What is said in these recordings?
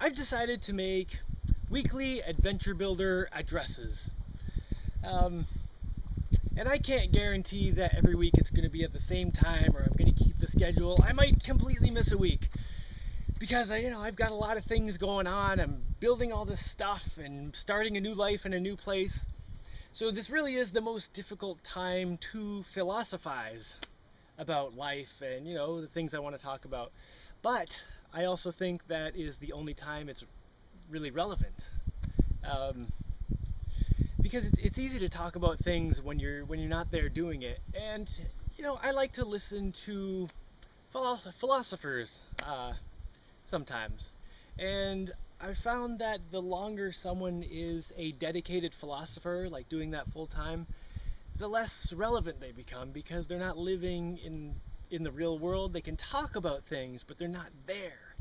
I've decided to make weekly adventure builder addresses. Um, and I can't guarantee that every week it's going to be at the same time or I'm going to keep the schedule. I might completely miss a week because I've got a lot of things going on. I'm building all this stuff and starting a new life in a new place. So this really is the most difficult time to philosophize about life and the things I want to talk about. But I also think that is the only time it's really relevant. Um, because it's easy to talk about things when you're not there doing it, and I like to listen to philosophers sometimes, and I found that the longer someone is a dedicated philosopher, like doing that full time, the less relevant they become because they're not living in the real world. They can talk about things, but they're not there.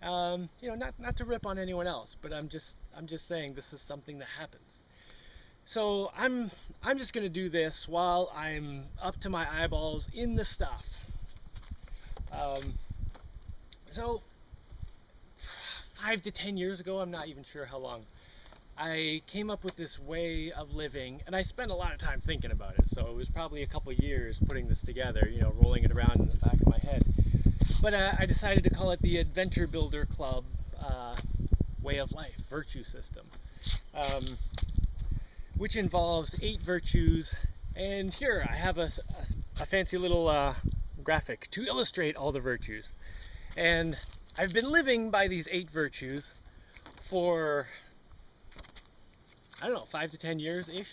Not to rip on anyone else, but I'm just saying this is something that happens. So I'm just gonna do this while I'm up to my eyeballs in the stuff. Um, so 5 to 10 years ago, I'm not even sure how long, I came up with this way of living, and I spent a lot of time thinking about it. So it was probably a couple years putting this together, rolling it around in the back of my head. But I decided to call it the Adventure Builder Club way of life, virtue system, which involves 8 virtues. And here I have a fancy little graphic to illustrate all the virtues. And I've been living by these 8 virtues for, I don't know, 5 to 10 years-ish.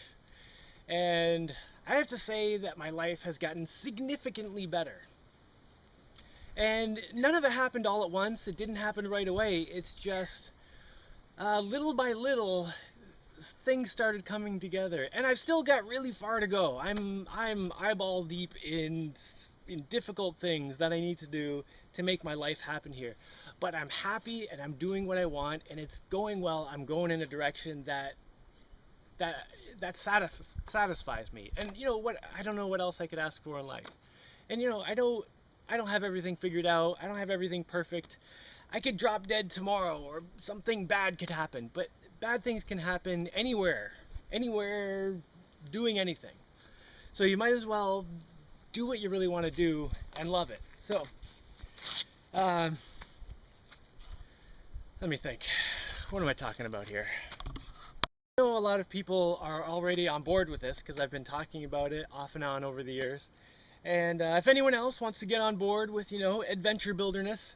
And I have to say that my life has gotten significantly better. And none of it happened all at once. It didn't happen right away. It's just little by little, things started coming together. And I've still got really far to go. I'm eyeball deep in difficult things that I need to do to make my life happen here. But I'm happy and I'm doing what I want and it's going well. I'm going in a direction that satisfies me. And what, I don't know what else I could ask for in life. And I don't have everything figured out. I don't have everything perfect. I could drop dead tomorrow or something bad could happen, but bad things can happen anywhere doing anything. So you might as well do what you really want to do and love it. So let me think. What am I talking about here? I know a lot of people are already on board with this because I've been talking about it off and on over the years. And if anyone else wants to get on board with, adventure builderness,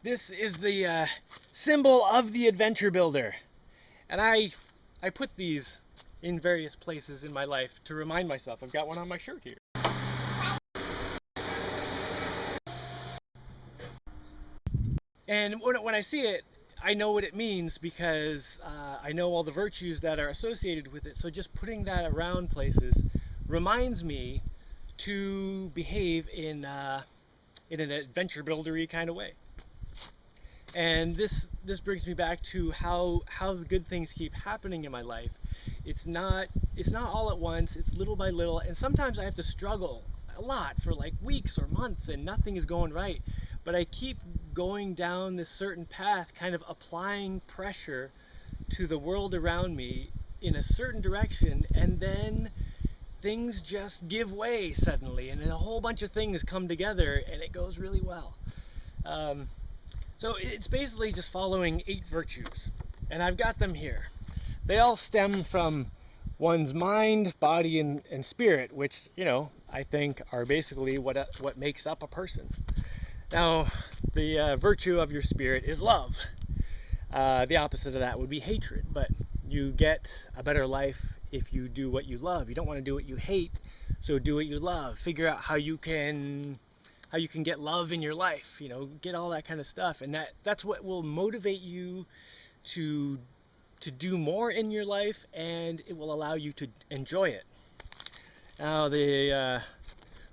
this is the symbol of the adventure builder. And I put these in various places in my life to remind myself. I've got one on my shirt here. And when I see it, I know what it means because I know all the virtues that are associated with it. So just putting that around places reminds me to behave in an adventure buildery kind of way. And this brings me back to how the good things keep happening in my life. It's not all at once. It's little by little, and sometimes I have to struggle a lot for like weeks or months, and nothing is going right. But I keep going down this certain path, kind of applying pressure to the world around me in a certain direction, and then things just give way suddenly, and a whole bunch of things come together, and it goes really well. So it's basically just following 8 virtues, and I've got them here. They all stem from one's mind, body, and spirit, which I think are basically what makes up a person. Now, the virtue of your spirit is love. The opposite of that would be hatred, but you get a better life if you do what you love. You don't want to do what you hate, so do what you love. Figure out how you can get love in your life, get all that kind of stuff, and that's what will motivate you to do more in your life, and it will allow you to enjoy it. Now, the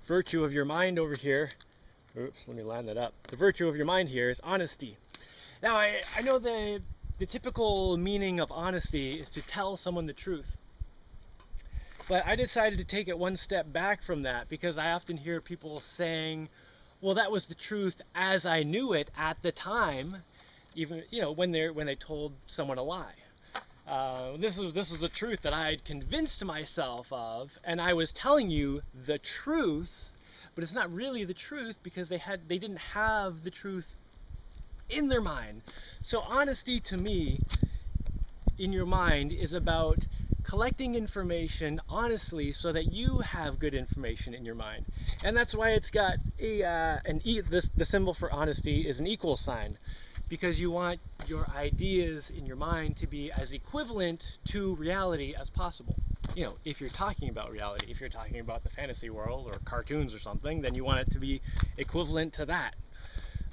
virtue of your mind over here, oops, let me line that up. The virtue of your mind here is honesty. Now, I know the typical meaning of honesty is to tell someone the truth. But I decided to take it one step back from that because I often hear people saying, well, that was the truth as I knew it at the time, even when they told someone a lie. This is the truth that I had convinced myself of, and I was telling you the truth, but it's not really the truth because they didn't have the truth in their mind. So honesty to me in your mind is about collecting information honestly so that you have good information in your mind. And that's why it's got the symbol for honesty is an equal sign, because you want your ideas in your mind to be as equivalent to reality as possible. If you're talking about reality, if you're talking about the fantasy world or cartoons or something, then you want it to be equivalent to that.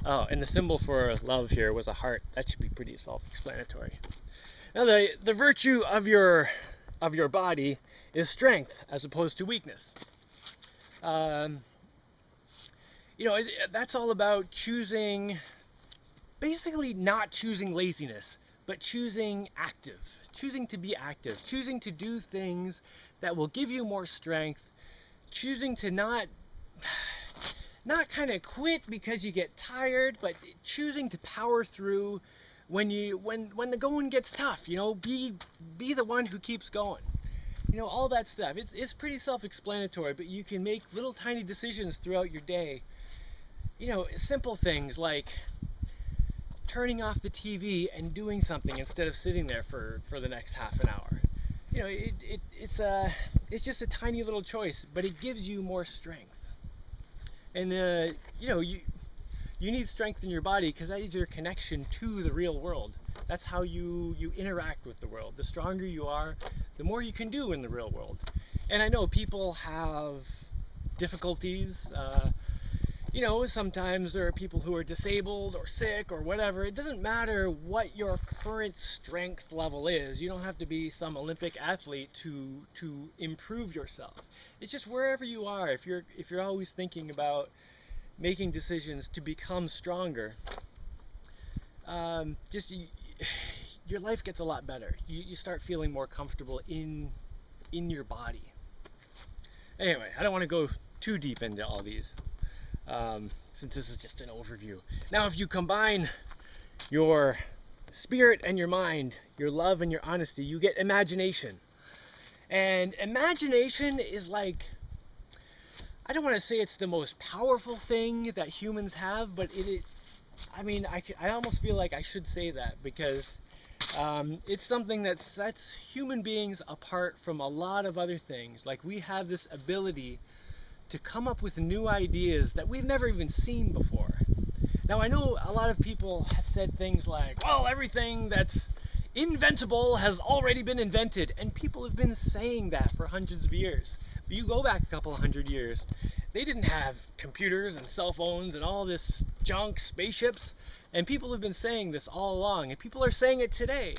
Oh, and the symbol for love here was a heart. That should be pretty self-explanatory. Now, the virtue of your body is strength as opposed to weakness. That's all about choosing, basically not choosing laziness, but choosing to be active, choosing to do things that will give you more strength, choosing to not kind of quit because you get tired, but choosing to power through when the going gets tough. Be the one who keeps going. All that stuff. It's pretty self-explanatory, but you can make little tiny decisions throughout your day. Simple things like turning off the TV and doing something instead of sitting there for the next half an hour. It's just a tiny little choice, but it gives you more strength. And you need strength in your body because that is your connection to the real world. That's how you interact with the world. The stronger you are, the more you can do in the real world. And I know people have difficulties. Sometimes there are people who are disabled or sick or whatever. It doesn't matter what your current strength level is. You don't have to be some Olympic athlete to improve yourself. It's just wherever you are. If you're always thinking about making decisions to become stronger, your life gets a lot better. You start feeling more comfortable in your body. Anyway, I don't want to go too deep into all these. Since this is just an overview. Now, if you combine your spirit and your mind, your love and your honesty, you get imagination. And imagination is like, I don't want to say it's the most powerful thing that humans have, but I almost feel like I should say that because it's something that sets human beings apart from a lot of other things. Like, we have this ability to come up with new ideas that we've never even seen before. Now, I know a lot of people have said things like, well, everything that's inventable has already been invented, and people have been saying that for hundreds of years. But you go back a couple of hundred years, they didn't have computers and cell phones and all this junk, spaceships, and people have been saying this all along, and people are saying it today.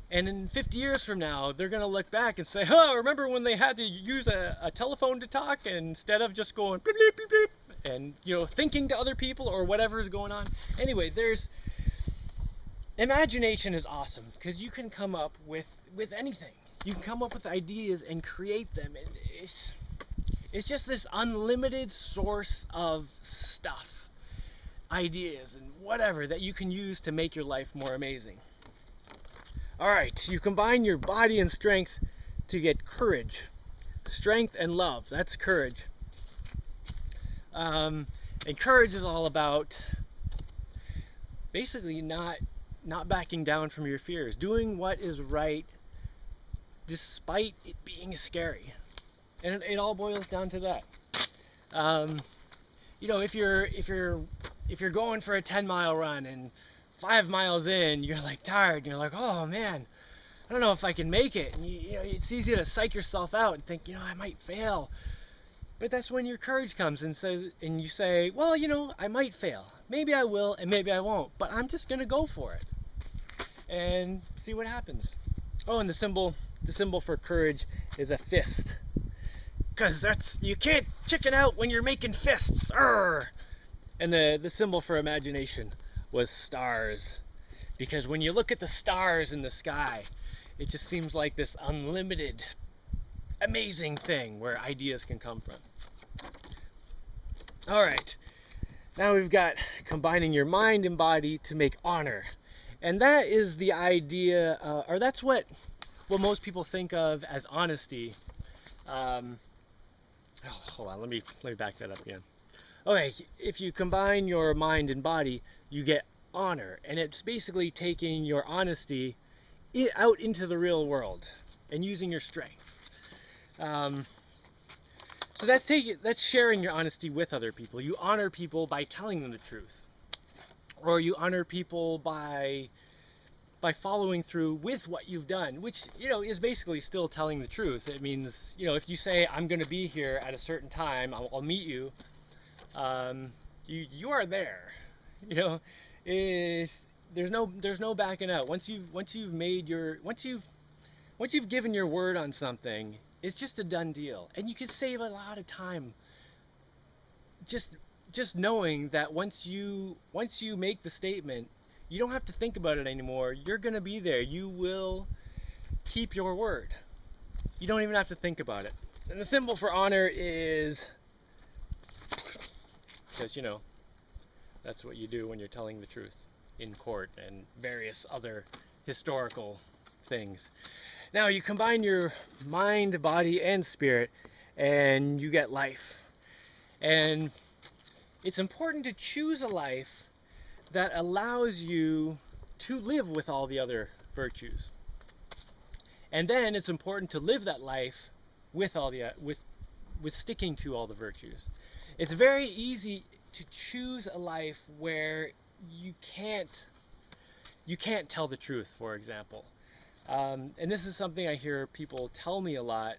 And in 50 years from now, they're going to look back and say, remember when they had to use a telephone to talk instead of just going beep, beep, beep, beep, and thinking to other people or whatever is going on. Anyway, imagination is awesome because you can come up with anything. You can come up with ideas and create them. And it's just this unlimited source of stuff, ideas and whatever that you can use to make your life more amazing. Alright, you combine your body and strength to get courage. Strength and love, that's courage. And courage is all about basically not backing down from your fears. Doing what is right despite it being scary. And it all boils down to that. If you're going for a 10-mile run and 5 miles in, you're like tired, and you're like, oh man, I don't know if I can make it. And it's easy to psych yourself out and think, I might fail. But that's when your courage comes and you say, well, I might fail. Maybe I will and maybe I won't, but I'm just gonna go for it and see what happens. Oh, and the symbol for courage is a fist. Because you can't chicken out when you're making fists. Arr! And the symbol for imagination was stars, because when you look at the stars in the sky, it just seems like this unlimited, amazing thing where ideas can come from. All right, now we've got combining your mind and body to make honor. And that is the idea, or that's what most people think of as honesty. Um, Hold on, let me back that up again. Okay, if you combine your mind and body, you get honor, and it's basically taking your honesty out into the real world and using your strength. Um, so that's sharing your honesty with other people. You honor people by telling them the truth, or you honor people by following through with what you've done, which is basically still telling the truth. It means if you say I'm going to be here at a certain time, I'll meet you. You are there. You know, is there's no backing out. Once you've made your once you've given your word on something, it's just a done deal, and you can save a lot of time just knowing that once you make the statement, you don't have to think about it anymore. You're gonna be there. You will keep your word. You don't even have to think about it. And the symbol for honor is, because that's what you do when you're telling the truth in court and various other historical things. Now you combine your mind, body, and spirit, and you get life. And it's important to choose a life that allows you to live with all the other virtues. And then it's important to live that life with all the with sticking to all the virtues. It's very easy to choose a life where you can't tell the truth, for example. And this is something I hear people tell me a lot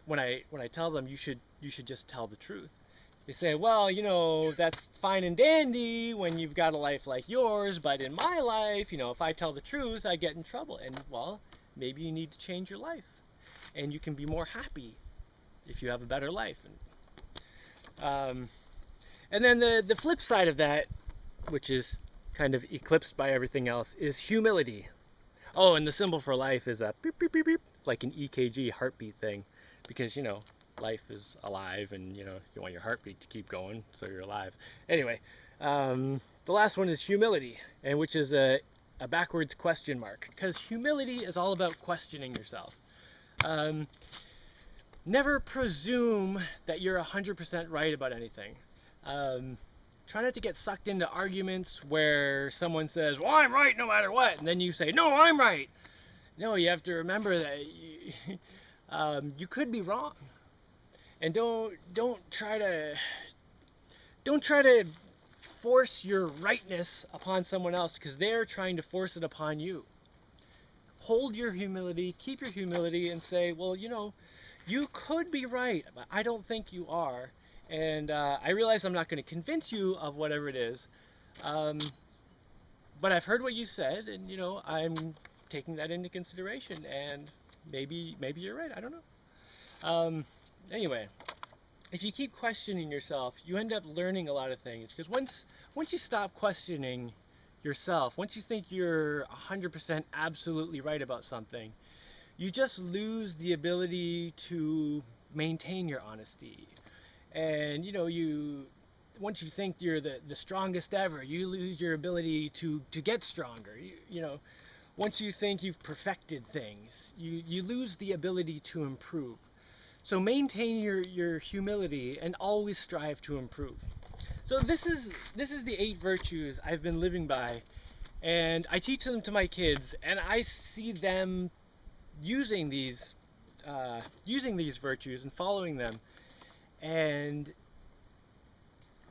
when I tell them you should just tell the truth. They say, well, that's fine and dandy when you've got a life like yours, but in my life, if I tell the truth, I get in trouble. And well, maybe you need to change your life, and you can be more happy if you have a better life. And then the flip side of that, which is kind of eclipsed by everything else, is humility. Oh, and the symbol for life is a beep, beep, beep, beep, like an EKG heartbeat thing, because life is alive, and you want your heartbeat to keep going, so you're alive. Anyway, the last one is humility, and which is a backwards question mark, because humility is all about questioning yourself. Never presume that you're 100% right about anything. Try not to get sucked into arguments where someone says, well, I'm right no matter what, and then you say, no, I'm right. No, you have to remember that you could be wrong. And don't try to force your rightness upon someone else, because they're trying to force it upon you. Hold your humility, keep your humility, and say, well, you could be right, but I don't think you are. And I realize I'm not going to convince you of whatever it is, but I've heard what you said, and I'm taking that into consideration, and maybe you're right. I don't know. Anyway, if you keep questioning yourself, you end up learning a lot of things, because once you stop questioning yourself, once you think you're 100% absolutely right about something, you just lose the ability to maintain your honesty. And once you think you're the strongest ever, you lose your ability to get stronger. Once you think you've perfected things, you lose the ability to improve. So maintain your humility and always strive to improve. So this is the 8 virtues I've been living by, and I teach them to my kids, and I see them using these virtues and following them. And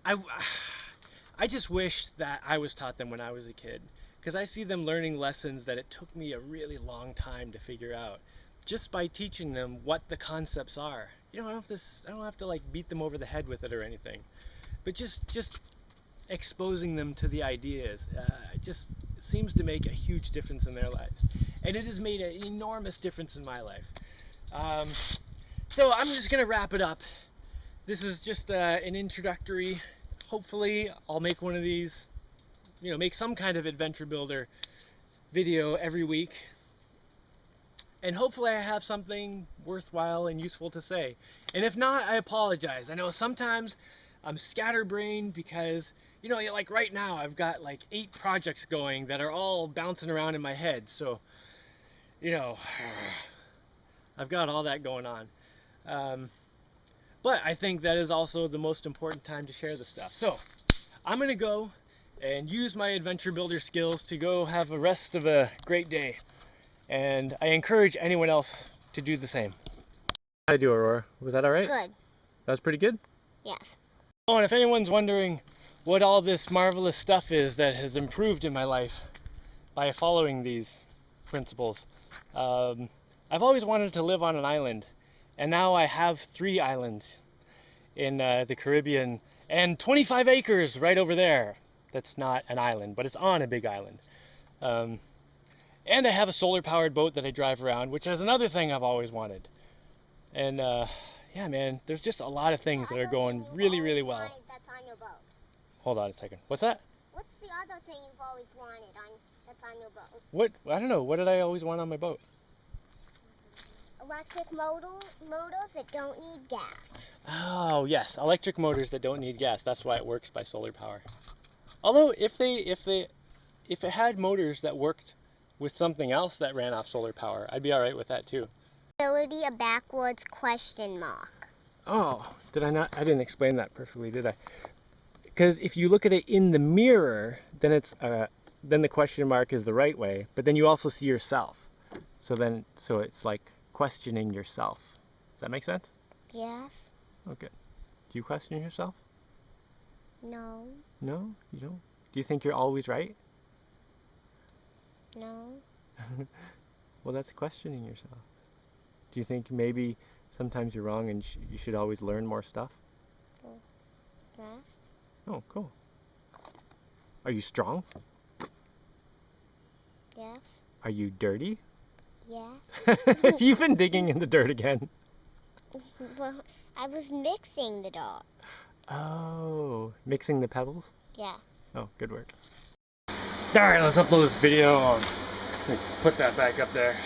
I just wish that I was taught them when I was a kid, because I see them learning lessons that it took me a really long time to figure out, just by teaching them what the concepts are. I don't have to like beat them over the head with it or anything, but just exposing them to the ideas just seems to make a huge difference in their lives, and it has made an enormous difference in my life. So I'm just gonna wrap it up. This is just an introductory. Hopefully I'll make one of these, make some kind of adventure builder video every week. And hopefully I have something worthwhile and useful to say. And if not, I apologize. I know sometimes I'm scatterbrained because, you know, like right now I've got like 8 projects going that are all bouncing around in my head. So, you know, I've got all that going on. But I think that is also the most important time to share the stuff. So I'm going to go and use my adventure builder skills to go have the rest of a great day. And I encourage anyone else to do the same. How did I do, Aurora? Was that all right? Good. That was pretty good? Yes. Oh, and if anyone's wondering what all this marvelous stuff is that has improved in my life by following these principles, I've always wanted to live on an island, and now I have 3 islands in the Caribbean and 25 acres right over there. That's not an island, but it's on a big island. And I have a solar powered boat that I drive around, which is another thing I've always wanted. And yeah, man, there's just a lot of things that are going really, really well. That's on your boat. Hold on a second. What's that? What's the other thing you've always wanted that's on your boat? What? I don't know. What did I always want on my boat? Electric motors that don't need gas. Oh, yes, electric motors that don't need gas. That's why it works by solar power. Although if it had motors that worked with something else that ran off solar power, I'd be all right with that too. Ability a backwards question mark. Oh, did I not? I didn't explain that perfectly, did I? Because if you look at it in the mirror, then it's then the question mark is the right way, but then you also see yourself. So it's like questioning yourself. Does that make sense? Yes. Okay. Do you question yourself? No. No, you don't. Do you think you're always right? No. Well, that's questioning yourself. Do you think maybe sometimes you're wrong and you should always learn more stuff? Yes. Oh, cool. Are you strong? Yes. Are you dirty? Yes. You've been digging in the dirt again. Well, I was mixing the dog. Oh, mixing the pebbles? Yeah. Oh, good work. Alright, let's upload this video. I'll put that back up there.